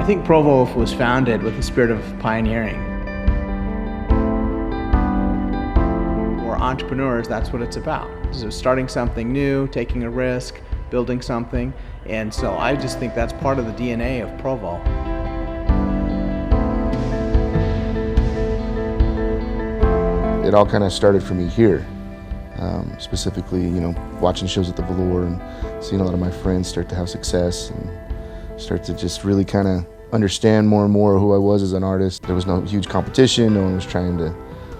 think Provo was founded with the spirit of pioneering. For entrepreneurs, that's what it's about. So starting something new, taking a risk, building something, and so I just think that's part of the DNA of Provo. It all kind of started for me here, specifically, watching shows at the Velour and seeing a lot of my friends start to have success and start to just really kind of understand more and more who I was as an artist. There was no huge competition, no one was trying to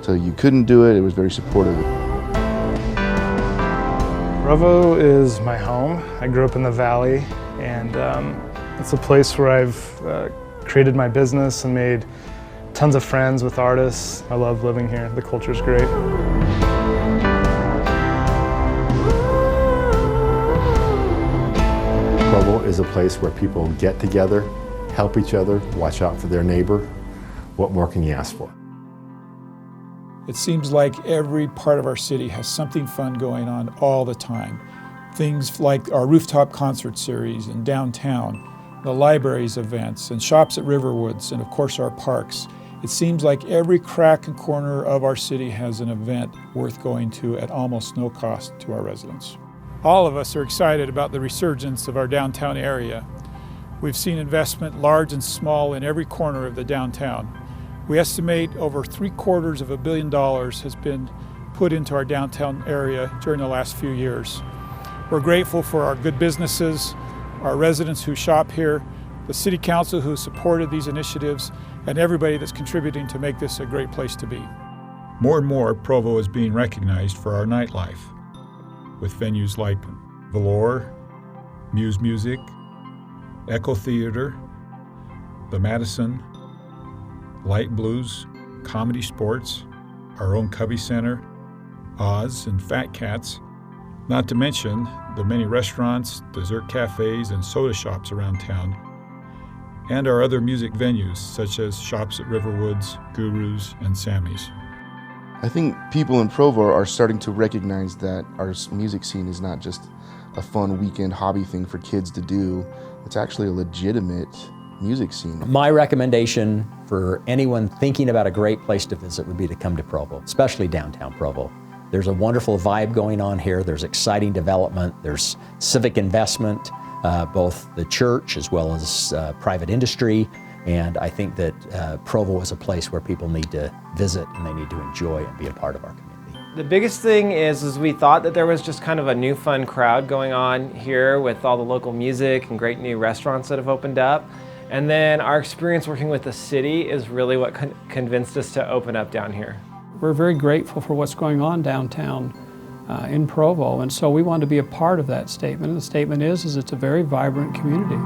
tell you couldn't do it. It was very supportive. Provo is my home. I grew up in the Valley, and it's a place where I've created my business and made tons of friends with artists. I love living here. The culture's great. Provo is a place where people get together, help each other, watch out for their neighbor. What more can you ask for? It seems like every part of our city has something fun going on all the time. Things like our rooftop concert series in downtown, the library's events, and shops at Riverwoods, and of course our parks. It seems like every crack and corner of our city has an event worth going to at almost no cost to our residents. All of us are excited about the resurgence of our downtown area. We've seen investment, large and small, in every corner of the downtown. We estimate over $750 million has been put into our downtown area during the last few years. We're grateful for our good businesses, our residents who shop here, the City Council who supported these initiatives, and everybody that's contributing to make this a great place to be. More and more, Provo is being recognized for our nightlife, with venues like Velour, Muse Music, Echo Theater, the Madison, Light Blues, Comedy Sports, our own Cubby Center, Oz, and Fat Cats, not to mention the many restaurants, dessert cafes, and soda shops around town, and our other music venues such as shops at Riverwoods, Guru's, and Sammy's. I think people in Provo are starting to recognize that our music scene is not just a fun weekend hobby thing for kids to do. It's actually a legitimate music scene. My recommendation for anyone thinking about a great place to visit would be to come to Provo, especially downtown Provo. There's a wonderful vibe going on here. There's exciting development. There's civic investment, both the church as well as private industry. And I think that Provo is a place where people need to visit and they need to enjoy and be a part of our community. The biggest thing is we thought that there was just kind of a new fun crowd going on here with all the local music and great new restaurants that have opened up. And then our experience working with the city is really what convinced us to open up down here. We're very grateful for what's going on downtown in Provo, and so we want to be a part of that statement. And the statement is it's a very vibrant community.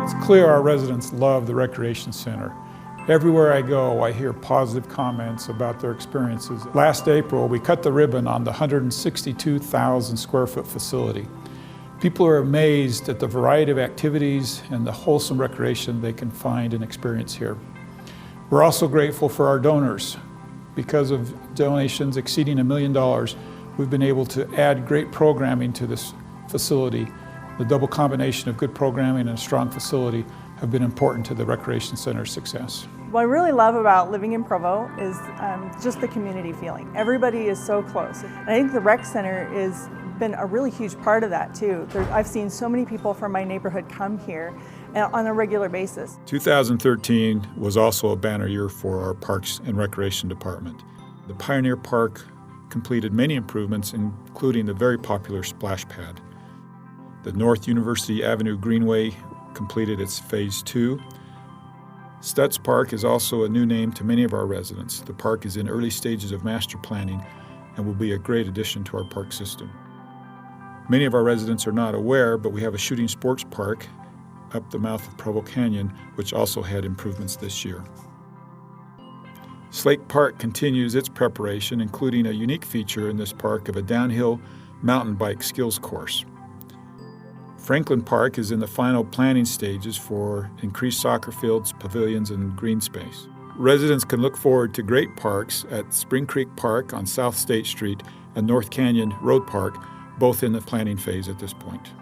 It's clear our residents love the Recreation Center. Everywhere I go, I hear positive comments about their experiences. Last April, we cut the ribbon on the 162,000 square foot facility. People are amazed at the variety of activities and the wholesome recreation they can find and experience here. We're also grateful for our donors. Because of donations exceeding $1 million, we've been able to add great programming to this facility. The double combination of good programming and a strong facility have been important to the Recreation Center's success. What I really love about living in Provo is just the community feeling. Everybody is so close. And I think the Rec Center has been a really huge part of that too. I've seen so many people from my neighborhood come here on a regular basis. 2013 was also a banner year for our Parks and Recreation Department. The Pioneer Park completed many improvements, including the very popular splash pad. The North University Avenue Greenway completed its Phase 2. Stutz Park is also a new name to many of our residents. The park is in early stages of master planning and will be a great addition to our park system. Many of our residents are not aware, but we have a shooting sports park up the mouth of Provo Canyon, which also had improvements this year. Slake Park continues its preparation, including a unique feature in this park of a downhill mountain bike skills course. Franklin Park is in the final planning stages for increased soccer fields, pavilions, and green space. Residents can look forward to great parks at Spring Creek Park on South State Street and North Canyon Road Park, both in the planning phase at this point.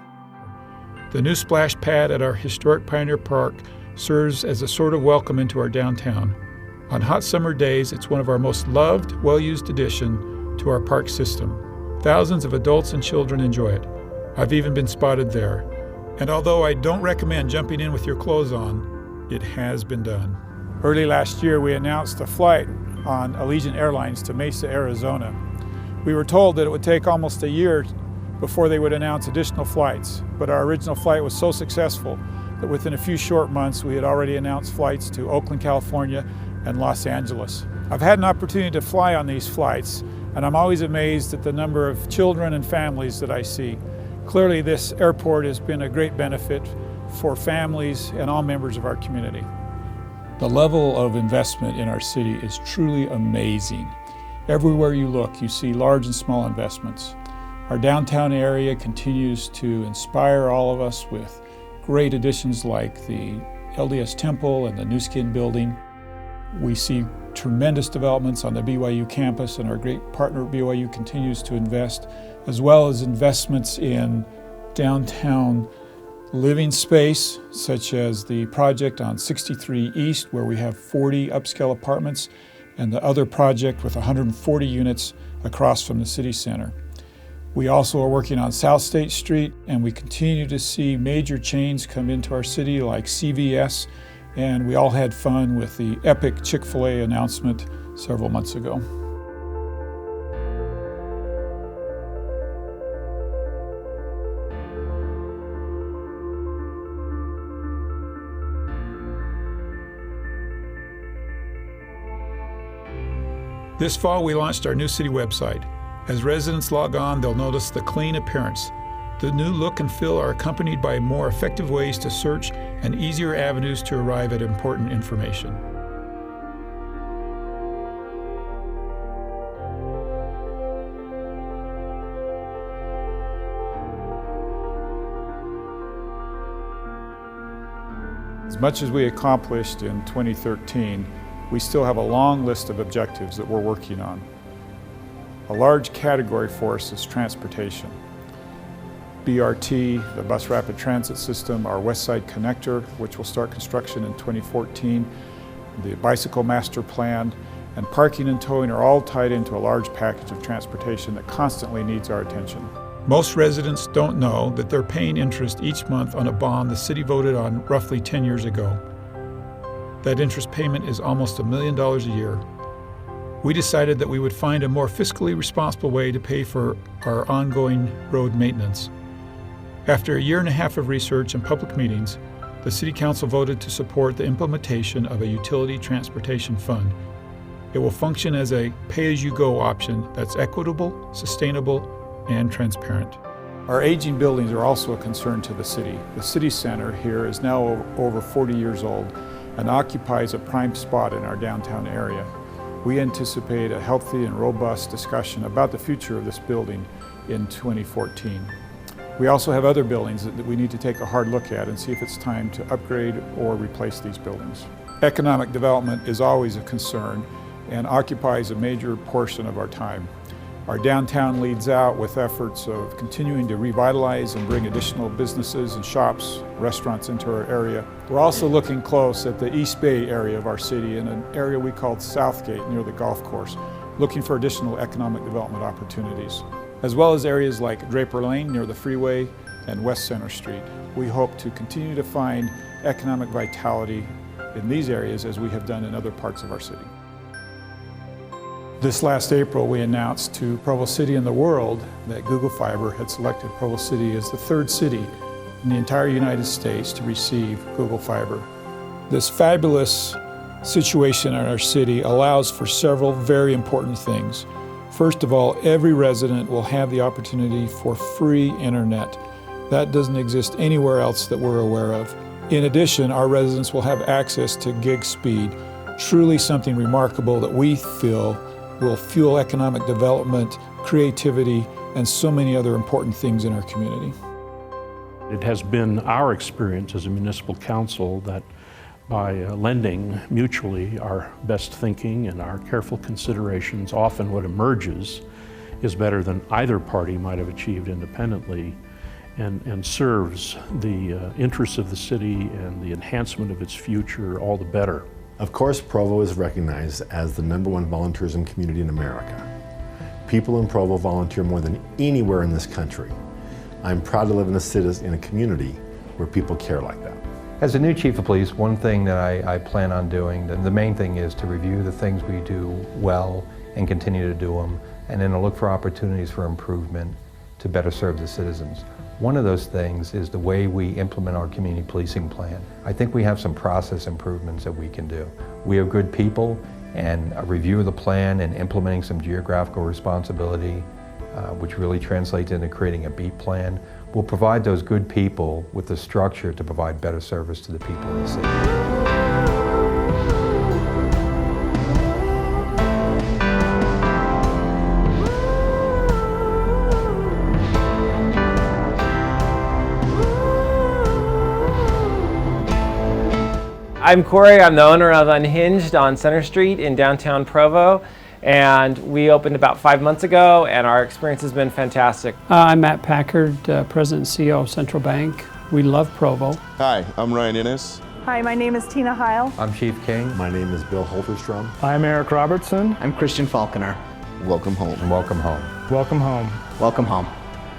The new splash pad at our historic Pioneer Park serves as a sort of welcome into our downtown. On hot summer days, it's one of our most loved, well-used addition to our park system. Thousands of adults and children enjoy it. I've even been spotted there. And although I don't recommend jumping in with your clothes on, it has been done. Early last year, we announced a flight on Allegiant Airlines to Mesa, Arizona. We were told that it would take almost a year before they would announce additional flights, but our original flight was so successful that within a few short months, we had already announced flights to Oakland, California, and Los Angeles. I've had an opportunity to fly on these flights, and I'm always amazed at the number of children and families that I see. Clearly, this airport has been a great benefit for families and all members of our community. The level of investment in our city is truly amazing. Everywhere you look, you see large and small investments. Our downtown area continues to inspire all of us with great additions like the LDS Temple and the New Skin Building. We see tremendous developments on the BYU campus, and our great partner BYU continues to invest, as well as investments in downtown living space, such as the project on 63 East, where we have 40 upscale apartments, and the other project with 140 units across from the city center. We also are working on South State Street, and we continue to see major chains come into our city like CVS, and we all had fun with the epic Chick-fil-A announcement several months ago. This fall, we launched our new city website. As residents log on, they'll notice the clean appearance. The new look and feel are accompanied by more effective ways to search and easier avenues to arrive at important information. As much as we accomplished in 2013, we still have a long list of objectives that we're working on. A large category for us is transportation. BRT, the Bus Rapid Transit System, our West Side Connector, which will start construction in 2014, the Bicycle Master Plan, and parking and towing are all tied into a large package of transportation that constantly needs our attention. Most residents don't know that they're paying interest each month on a bond the city voted on roughly 10 years ago. That interest payment is almost $1 million a year. We decided that we would find a more fiscally responsible way to pay for our ongoing road maintenance. After a year and a half of research and public meetings, the City Council voted to support the implementation of a utility transportation fund. It will function as a pay-as-you-go option that's equitable, sustainable, and transparent. Our aging buildings are also a concern to the city. The city center here is now over 40 years old and occupies a prime spot in our downtown area. We anticipate a healthy and robust discussion about the future of this building in 2014. We also have other buildings that we need to take a hard look at and see if it's time to upgrade or replace these buildings. Economic development is always a concern and occupies a major portion of our time. Our downtown leads out with efforts of continuing to revitalize and bring additional businesses and shops, restaurants into our area. We're also looking close at the East Bay area of our city in an area we call Southgate near the golf course, looking for additional economic development opportunities, as well as areas like Draper Lane near the freeway and West Center Street. We hope to continue to find economic vitality in these areas as we have done in other parts of our city. This last April, we announced to Provo City and the world that Google Fiber had selected Provo City as the third city in the entire United States to receive Google Fiber. This fabulous situation in our city allows for several very important things. First of all, every resident will have the opportunity for free internet. That doesn't exist anywhere else that we're aware of. In addition, our residents will have access to gig speed, truly something remarkable that we feel will fuel economic development, creativity, and so many other important things in our community. It has been our experience as a municipal council that by lending mutually our best thinking and our careful considerations, often what emerges is better than either party might have achieved independently, and serves the interests of the city and the enhancement of its future all the better. Of course, Provo is recognized as the #1 volunteerism community in America. People in Provo volunteer more than anywhere in this country. I'm proud to live in a community where people care like that. As the new chief of police, one thing that I plan on doing, the main thing is to review the things we do well and continue to do them, and then to look for opportunities for improvement to better serve the citizens. One of those things is the way we implement our community policing plan. I think we have some process improvements that we can do. We have good people, and a review of the plan and implementing some geographical responsibility, which really translates into creating a beat plan, will provide those good people with the structure to provide better service to the people in the city. I'm Corey, I'm the owner of Unhinged on Center Street in downtown Provo, and we opened about 5 months ago, and our experience has been fantastic. I'm Matt Packard, President and CEO of Central Bank. We love Provo. Hi, I'm Ryan Innes. Hi, my name is Tina Heil. I'm Chief King. My name is Bill Holterstrom. I'm Eric Robertson. I'm Christian Falconer. Welcome home. And welcome home. Welcome home. Welcome home.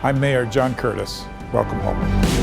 I'm Mayor John Curtis. Welcome home.